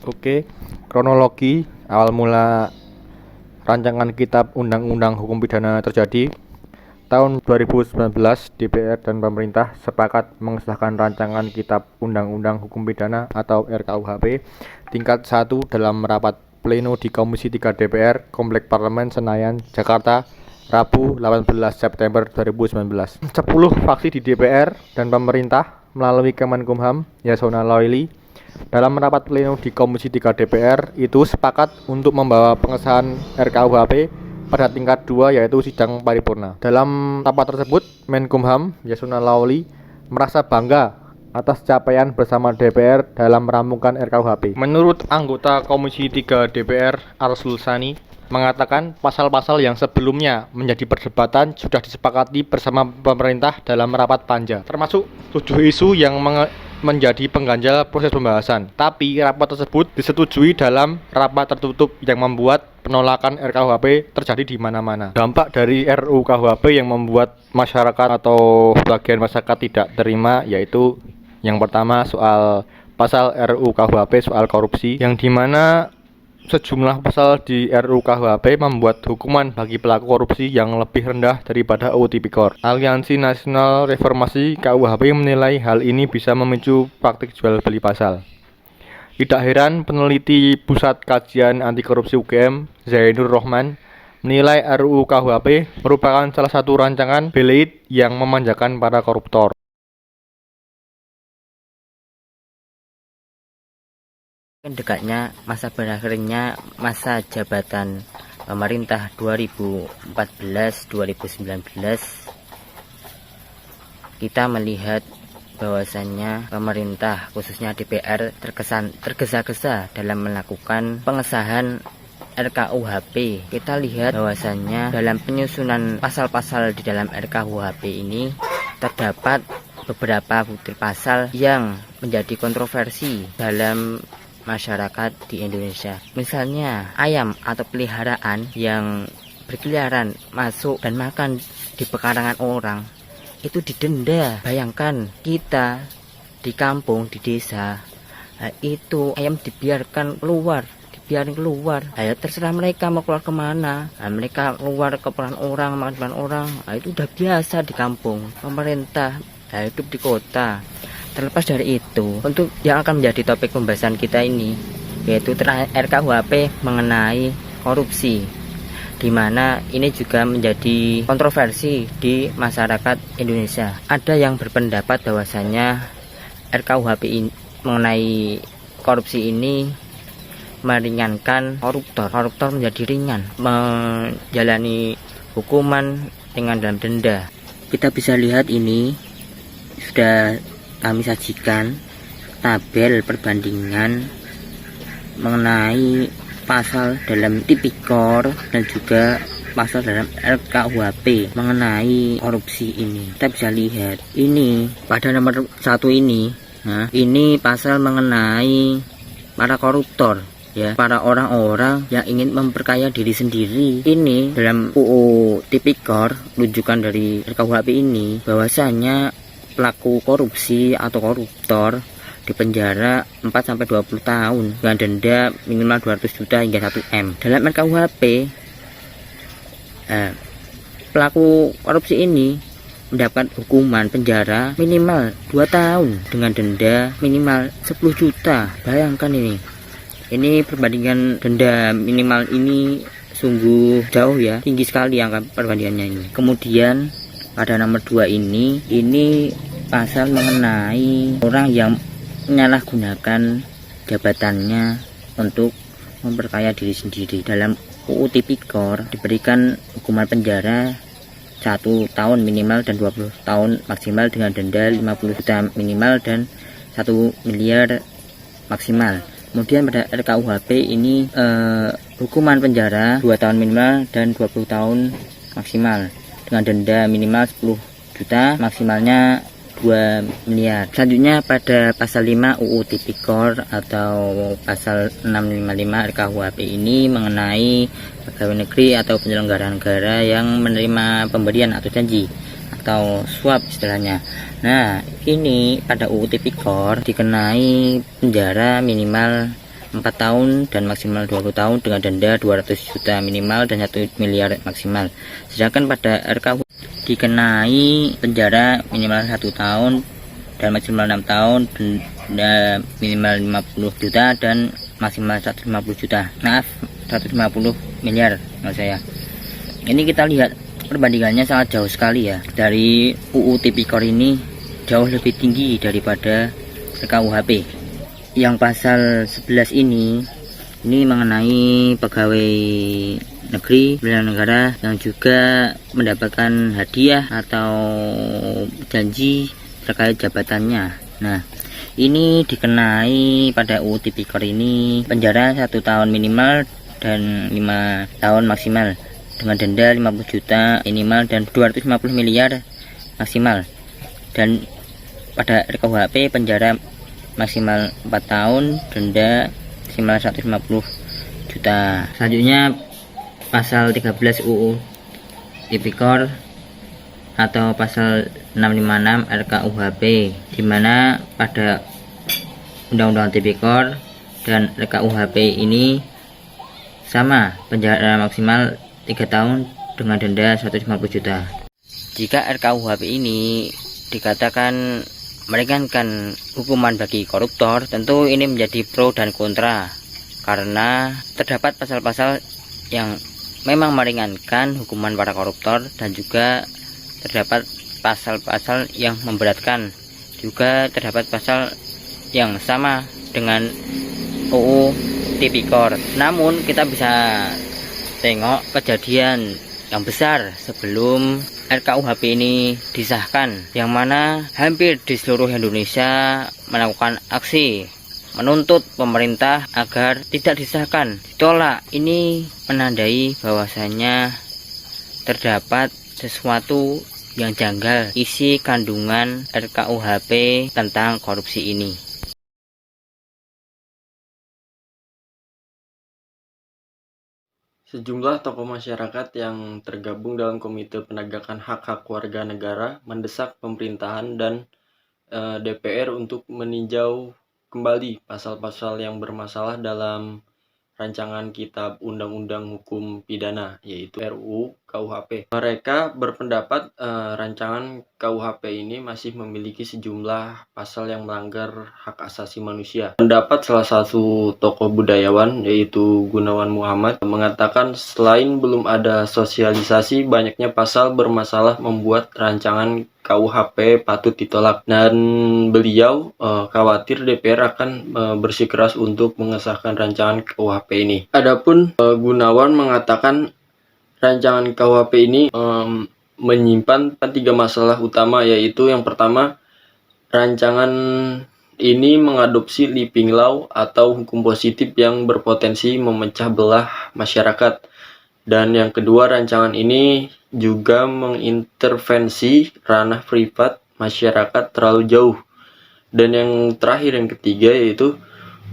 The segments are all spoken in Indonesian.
Oke, kronologi awal mula rancangan Kitab Undang-Undang Hukum Pidana terjadi tahun 2019. DPR dan pemerintah sepakat mengesahkan rancangan Kitab Undang-Undang Hukum Pidana atau RKUHP tingkat 1 dalam rapat pleno di Komisi 3 DPR, Komplek Parlemen Senayan, Jakarta, Rabu 18 September 2019. 10 fraksi di DPR dan pemerintah melalui Kemenkumham Yasona Lawli dalam rapat pleno di Komisi 3 DPR itu sepakat untuk membawa pengesahan RKUHP pada tingkat 2 yaitu sidang paripurna. Dalam rapat tersebut, Menkumham Yasona Lawli merasa bangga atas capaian bersama DPR dalam merampungkan RKUHP. Menurut anggota Komisi 3 DPR Arsul Sani mengatakan pasal-pasal yang sebelumnya menjadi perdebatan sudah disepakati bersama pemerintah dalam rapat panja, termasuk 7 isu yang menjadi pengganjal proses pembahasan. Tapi rapat tersebut disetujui dalam rapat tertutup yang membuat penolakan RKUHP terjadi di mana-mana. Dampak dari RUU KUHP yang membuat masyarakat atau bagian masyarakat tidak terima yaitu yang pertama soal pasal RUU KUHP soal korupsi, yang dimana sejumlah pasal di RUU KUHP membuat hukuman bagi pelaku korupsi yang lebih rendah daripada UU Tipikor. Aliansi Nasional Reformasi KUHP menilai hal ini bisa memicu praktik jual beli pasal. Tidak heran peneliti Pusat Kajian Anti Korupsi UGM, Zainur Rohman, menilai RUU KUHP merupakan salah satu rancangan beleid yang memanjakan para koruptor. Dekatnya masa berakhirnya masa jabatan pemerintah 2014-2019, kita melihat bahwasannya pemerintah khususnya DPR tergesa-gesa dalam melakukan pengesahan RKUHP. Kita lihat bahwasannya dalam penyusunan pasal-pasal di dalam RKUHP ini terdapat beberapa butir pasal yang menjadi kontroversi dalam masyarakat di Indonesia. Misalnya ayam atau peliharaan yang berkeliaran masuk dan makan di pekarangan orang itu didenda. Bayangkan kita di kampung, di desa, itu ayam dibiarkan keluar, ayo terserah mereka mau keluar kemana. Mereka keluar ke pekarangan orang, makan pekarangan orang. Itu udah biasa di kampung. Pemerintah hidup di kota. Terlepas dari itu, untuk yang akan menjadi topik pembahasan kita ini yaitu RKUHP mengenai korupsi, di mana ini juga menjadi kontroversi di masyarakat Indonesia. Ada yang berpendapat bahwasanya RKUHP mengenai korupsi ini meringankan koruptor menjadi ringan, menjalani hukuman dengan dalam denda. Kita bisa lihat ini sudah kami sajikan tabel perbandingan mengenai pasal dalam Tipikor dan juga pasal dalam RKUHP mengenai korupsi ini. Kita bisa lihat ini pada nomor 1 ini, ini pasal mengenai para koruptor, ya, para orang-orang yang ingin memperkaya diri sendiri. Ini dalam UU Tipikor, rujukan dari RKUHP ini, bahwasanya pelaku korupsi atau koruptor dipenjara 4-20 tahun dengan denda minimal 200 juta hingga 1 M. Dalam RKUHP, pelaku korupsi ini mendapat hukuman penjara minimal 2 tahun dengan denda minimal 10 juta. Bayangkan ini perbandingan denda minimal ini sungguh jauh, ya, tinggi sekali angka perbandingannya ini. Kemudian pada nomor 2 ini pasal mengenai orang yang menyalahgunakan jabatannya untuk memperkaya diri sendiri. Dalam UU Tipikor diberikan hukuman penjara 1 tahun minimal dan 20 tahun maksimal dengan denda 50 juta minimal dan 1 miliar maksimal. Kemudian pada RKUHP ini hukuman penjara 2 tahun minimal dan 20 tahun maksimal dengan denda minimal 10 juta, maksimalnya 2 miliar. Selanjutnya pada pasal 5 UU Tipikor atau pasal 655 RKUHP ini mengenai pegawai negeri atau penyelenggara negara yang menerima pemberian atau janji atau suap istilahnya. Nah, ini pada UU Tipikor dikenai penjara minimal tahun dan maksimal 20 tahun dengan denda 200 juta minimal dan 1 miliar maksimal. Sedangkan pada RKUHP dikenai penjara minimal 1 tahun dan maksimal 6 tahun, denda minimal 50 juta dan maksimal 150 juta. Maaf, 150 miliar maksud saya. Ini kita lihat perbandingannya sangat jauh sekali ya. Dari UU Tipikor ini jauh lebih tinggi daripada RKUHP. Yang pasal 11 ini mengenai pegawai negeri pimpinan negara yang juga mendapatkan hadiah atau janji terkait jabatannya. Nah, ini dikenai pada UU Tipikor ini penjara 1 tahun minimal dan 5 tahun maksimal dengan denda 50 juta minimal dan 250 miliar maksimal. Dan pada RKUHP penjara maksimal 4 tahun, denda maksimal 150 juta. Selanjutnya pasal 13 UU Tipikor atau pasal 656 RKUHP, di mana pada Undang-Undang Tipikor dan RKUHP ini sama, penjara maksimal 3 tahun dengan denda 150 juta. Jika RKUHP ini dikatakan meringankan hukuman bagi koruptor, tentu ini menjadi pro dan kontra, karena terdapat pasal-pasal yang memang meringankan hukuman para koruptor dan juga terdapat pasal-pasal yang memberatkan, juga terdapat pasal yang sama dengan UU Tipikor. Namun kita bisa tengok kejadian yang besar sebelum RKUHP ini disahkan, yang mana hampir di seluruh Indonesia melakukan aksi menuntut pemerintah agar tidak disahkan, ditolak. Ini menandai bahwasanya terdapat sesuatu yang janggal isi kandungan RKUHP tentang korupsi ini. Sejumlah tokoh masyarakat yang tergabung dalam Komite Penegakan Hak-Hak Warga Negara mendesak pemerintahan dan DPR untuk meninjau kembali pasal-pasal yang bermasalah dalam rancangan Kitab Undang-Undang Hukum Pidana, yaitu RUU KUHP. Mereka berpendapat rancangan KUHP ini masih memiliki sejumlah pasal yang melanggar hak asasi manusia. Pendapat salah satu tokoh budayawan, yaitu Gunawan Muhammad, mengatakan selain belum ada sosialisasi, banyaknya pasal bermasalah membuat rancangan KUHP patut ditolak, dan beliau khawatir DPR akan bersikeras untuk mengesahkan rancangan KUHP ini. Adapun Gunawan mengatakan rancangan KUHP ini menyimpan 3 masalah utama, yaitu yang pertama, rancangan ini mengadopsi living law atau hukum positif yang berpotensi memecah belah masyarakat. Dan yang kedua, rancangan ini juga mengintervensi ranah privat masyarakat terlalu jauh. Dan yang terakhir, yang ketiga, yaitu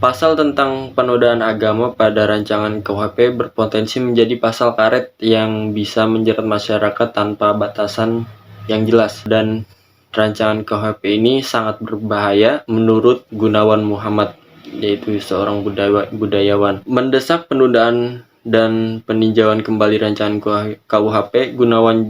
pasal tentang penodaan agama pada rancangan KUHP berpotensi menjadi pasal karet yang bisa menjerat masyarakat tanpa batasan yang jelas. Dan rancangan KUHP ini sangat berbahaya menurut Gunawan Muhammad, yaitu seorang budayawan. Mendesak penundaan dan peninjauan kembali rancangan KUHP, Gunawan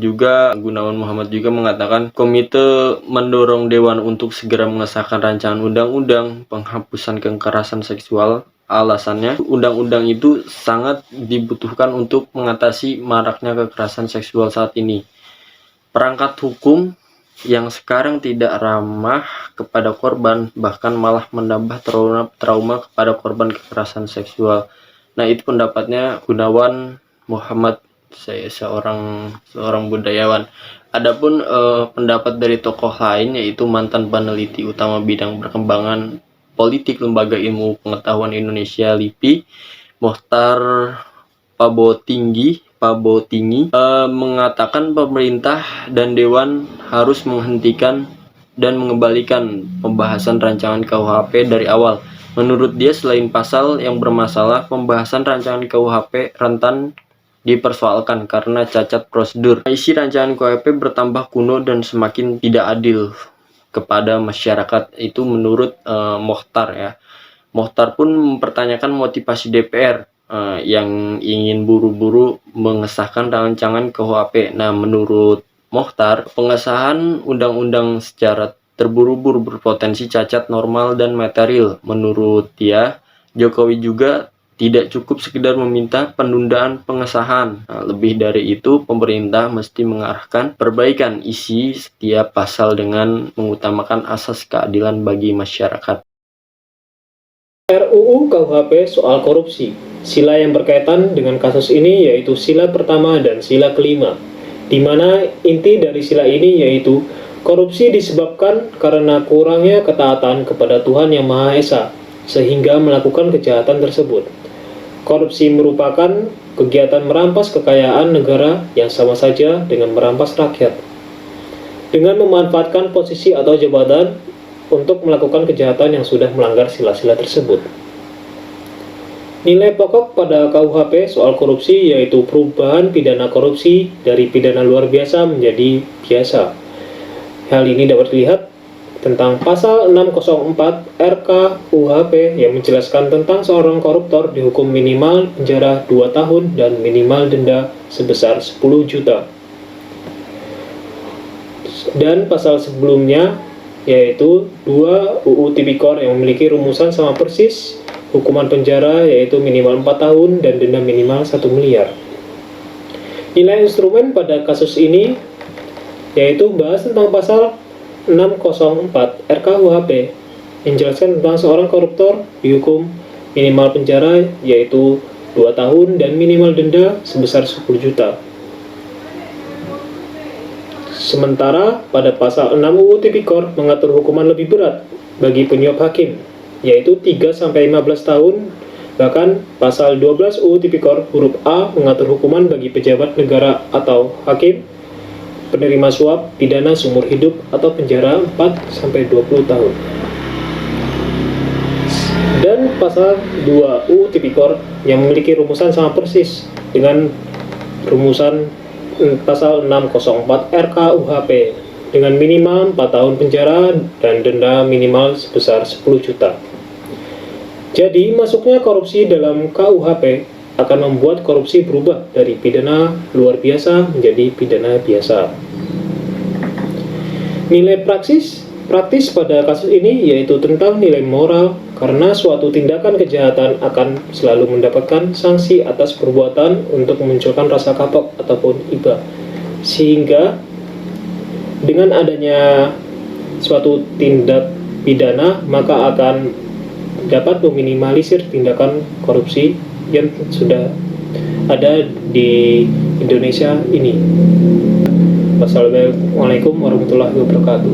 Muhammad juga mengatakan komite mendorong Dewan untuk segera mengesahkan rancangan undang-undang penghapusan kekerasan seksual. Alasannya, undang-undang itu sangat dibutuhkan untuk mengatasi maraknya kekerasan seksual saat ini. Perangkat hukum yang sekarang tidak ramah kepada korban, bahkan malah menambah trauma kepada korban kekerasan seksual. Nah, itu pendapatnya Gunawan Muhammad, saya seorang budayawan. Adapun pendapat dari tokoh lain, yaitu mantan peneliti utama bidang perkembangan politik Lembaga Ilmu Pengetahuan Indonesia LIPI, Mohtar Pabotinggi, mengatakan pemerintah dan Dewan harus menghentikan dan mengembalikan pembahasan rancangan KUHP dari awal. Menurut dia, selain pasal yang bermasalah, pembahasan rancangan KUHP rentan dipersoalkan karena cacat prosedur. Isi rancangan KUHP bertambah kuno dan semakin tidak adil kepada masyarakat. Itu menurut Mohtar ya. Mochtar pun mempertanyakan motivasi DPR yang ingin buru-buru mengesahkan rancangan KUHP. Nah, menurut Mochtar, pengesahan undang-undang secara terburu-buru berpotensi cacat normal dan material. Menurut dia, Jokowi juga tidak cukup sekedar meminta penundaan pengesahan. Nah, lebih dari itu, pemerintah mesti mengarahkan perbaikan isi setiap pasal dengan mengutamakan asas keadilan bagi masyarakat. RUU KUHP soal korupsi. Sila yang berkaitan dengan kasus ini yaitu sila pertama dan sila kelima, di mana inti dari sila ini yaitu korupsi disebabkan karena kurangnya ketaatan kepada Tuhan Yang Maha Esa, sehingga melakukan kejahatan tersebut. Korupsi merupakan kegiatan merampas kekayaan negara yang sama saja dengan merampas rakyat. Dengan memanfaatkan posisi atau jabatan untuk melakukan kejahatan yang sudah melanggar sila-sila tersebut. Nilai pokok pada KUHP soal korupsi yaitu perubahan pidana korupsi dari pidana luar biasa menjadi biasa. Hal ini dapat dilihat tentang pasal 604 RKUHP yang menjelaskan tentang seorang koruptor dihukum minimal penjara 2 tahun dan minimal denda sebesar 10 juta. Dan pasal sebelumnya yaitu 2 UU Tipikor yang memiliki rumusan sama persis, hukuman penjara yaitu minimal 4 tahun dan denda minimal 1 miliar. Nilai instrumen pada kasus ini yaitu bahas tentang pasal 604 RKUHP yang menjelaskan tentang seorang koruptor dihukum minimal penjara yaitu 2 tahun dan minimal denda sebesar 10 juta. Sementara pada pasal 6 UU Tipikor mengatur hukuman lebih berat bagi penyuap hakim, yaitu 3-15 tahun. Bahkan pasal 12 UU Tipikor huruf A mengatur hukuman bagi pejabat negara atau hakim penerima suap pidana seumur hidup atau penjara 4-20 tahun. Dan pasal 2 UU Tipikor yang memiliki rumusan sama persis dengan rumusan pasal 604 RKUHP dengan minimal 4 tahun penjara dan denda minimal sebesar 10 juta. Jadi, masuknya korupsi dalam KUHP akan membuat korupsi berubah dari pidana luar biasa menjadi pidana biasa. Nilai praktis pada kasus ini yaitu tentang nilai moral, karena suatu tindakan kejahatan akan selalu mendapatkan sanksi atas perbuatan untuk memunculkan rasa kapok ataupun iba. Sehingga dengan adanya suatu tindak pidana maka akan dapat meminimalisir tindakan korupsi yang sudah ada di Indonesia ini. Wassalamualaikum warahmatullahi wabarakatuh.